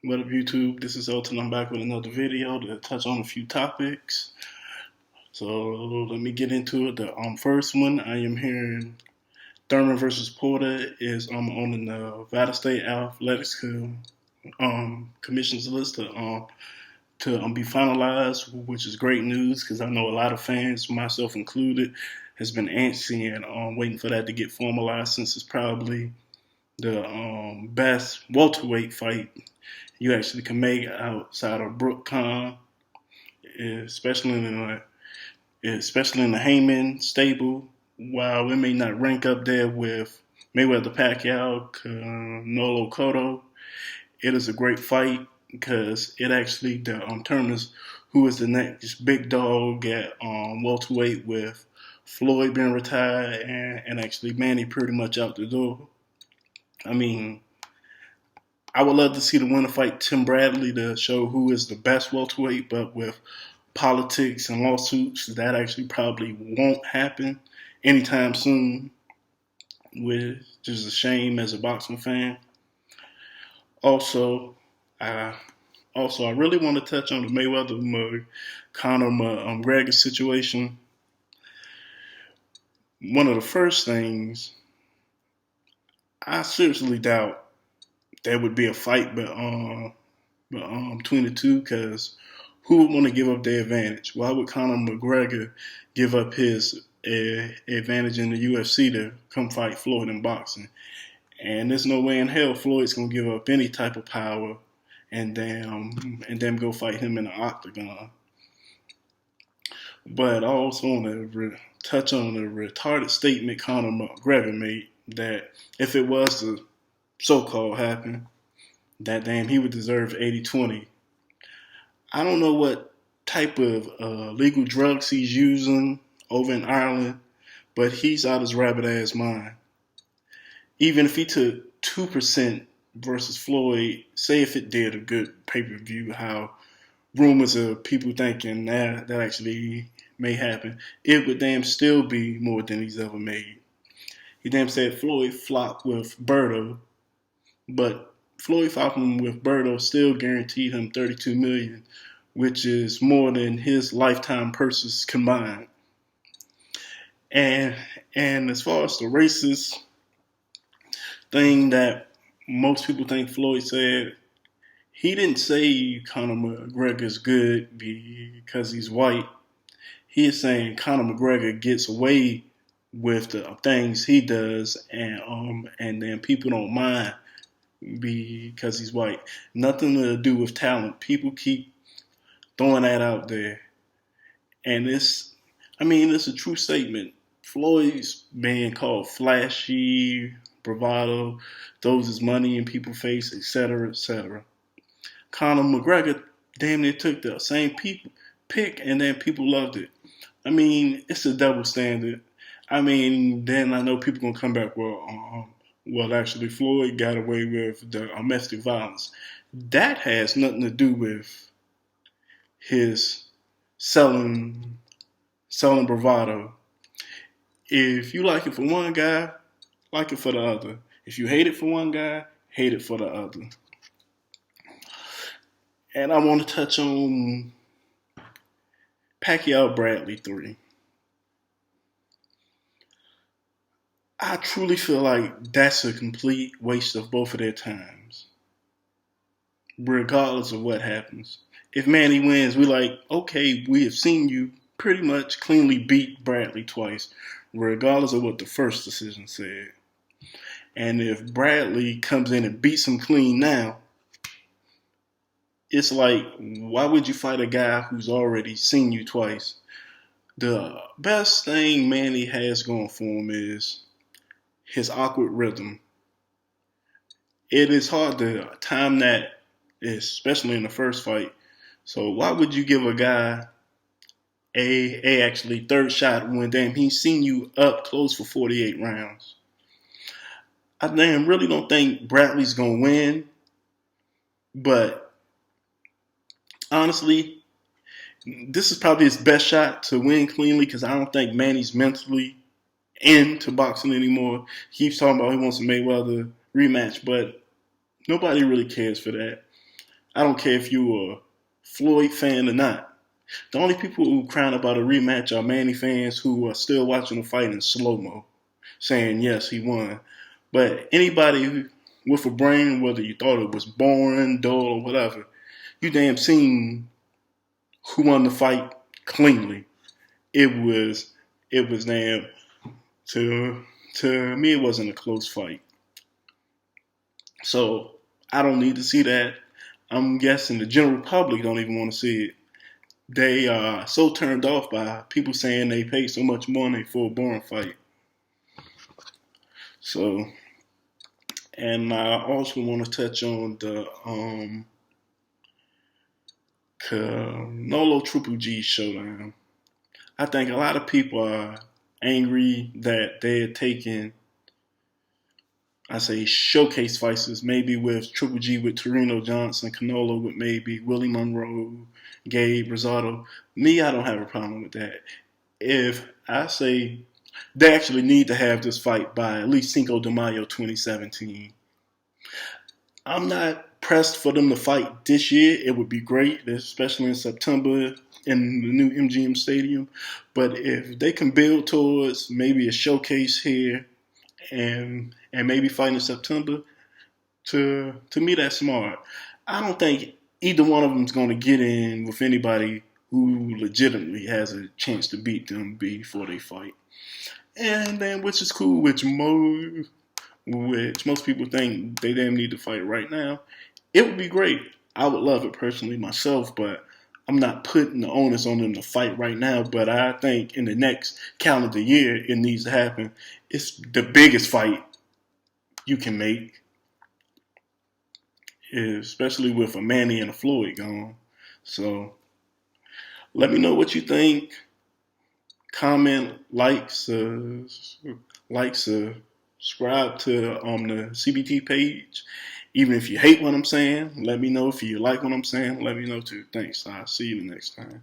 What up, YouTube? This is Elton. I'm back with another video to touch on a few topics. So let me get into it. The first one I am hearing Thurman versus Porter is on the Nevada State Athletics Commission's list to be finalized, which is great news because I know a lot of fans, myself included, has been antsy and waiting for that to get formalized since it's probably the best welterweight fight you actually can make outside of Brook Khan, especially in the Heyman stable. While it may not rank up there with Mayweather, Pacquiao, Canelo, Cotto, it is a great fight because it actually determines who is the next big dog at welterweight, with Floyd being retired and actually Manny pretty much out the door. I mean, I would love to see the winner fight Tim Bradley to show who is the best welterweight, but with politics and lawsuits, that actually probably won't happen anytime soon, which is a shame as a boxing fan. Also, I really want to touch on the Mayweather Conor McGregor situation. One of the first things, I seriously doubt there would be a fight between the two, because who would want to give up their advantage? Why would Conor McGregor give up his advantage in the UFC to come fight Floyd in boxing? And there's no way in hell Floyd's going to give up any type of power and then go fight him in the octagon. But I also want to touch on the retarded statement Conor McGregor made that if it was to so-called happen, that damn he would deserve 80-20. I don't know what type of legal drugs he's using over in Ireland, but he's out his rabbit ass mind. Even if he took 2% versus Floyd, say if it did a good pay-per-view, how rumors of people thinking that actually may happen, it would damn still be more than he's ever made. He damn said Floyd flopped with Berto, but Floyd flopping with Berto still guaranteed him $32 million, which is more than his lifetime purses combined. And as far as the racist thing that most people think Floyd said, he didn't say Conor McGregor is good because he's white. He is saying Conor McGregor gets away with the things he does, and then people don't mind because he's white. Nothing to do with talent. People keep throwing that out there. And it's a true statement. Floyd's being called flashy, bravado, throws his money in people's face, etc., etc. Conor McGregor damn near took the same pick, and then people loved it. It's a double standard. Then I know people gonna come back, well, actually, Floyd got away with the domestic violence. That has nothing to do with his selling bravado. If you like it for one guy, like it for the other. If you hate it for one guy, hate it for the other. And I want to touch on Pacquiao Bradley 3. I truly feel like that's a complete waste of both of their times, regardless of what happens. If Manny wins, we're like, okay, we have seen you pretty much cleanly beat Bradley twice, regardless of what the first decision said. And if Bradley comes in and beats him clean now, it's like, why would you fight a guy who's already seen you twice? The best thing Manny has going for him is his awkward rhythm. It is hard to time that, especially in the first fight. So why would you give a guy a actually third shot when damn he's seen you up close for 48 rounds? I damn really don't think Bradley's gonna win, but honestly, this is probably his best shot to win cleanly, because I don't think Manny's mentally into boxing anymore. He keeps talking about he wants a Mayweather rematch, but nobody really cares for that. I don't care if you're a Floyd fan or not. The only people who crying about a rematch are Manny fans who are still watching the fight in slow-mo, saying, yes, he won. But anybody with a brain, whether you thought it was boring, dull, or whatever, you damn seen who won the fight cleanly. It was damn, to me, it wasn't a close fight. So I don't need to see that. I'm guessing the general public don't even want to see it. They are so turned off by people saying they pay so much money for a boring fight. So, and I also want to touch on the Canelo Triple G showdown. I think a lot of people are angry that they're taking, I say, showcase fights, maybe with Triple G with Torino Johnson, Canelo with maybe Willie Monroe, Gabe Rosado. Me, I don't have a problem with that. If I say they actually need to have this fight by at least Cinco de Mayo 2017, I'm not pressed for them to fight this year. It would be great, especially in September in the new MGM Stadium. But if they can build towards maybe a showcase here and maybe fight in September, to me that's smart. I don't think either one of them is going to get in with anybody who legitimately has a chance to beat them before they fight. And then, which is cool, which most people think they damn need to fight right now. It would be great. I would love it personally myself, but I'm not putting the onus on them to fight right now. But I think in the next calendar year, it needs to happen. It's the biggest fight you can make, especially with a Manny and a Floyd gone. So let me know what you think. Comment, subscribe to the CBT page. Even if you hate what I'm saying, let me know. If you like what I'm saying, let me know too. Thanks. I'll see you the next time.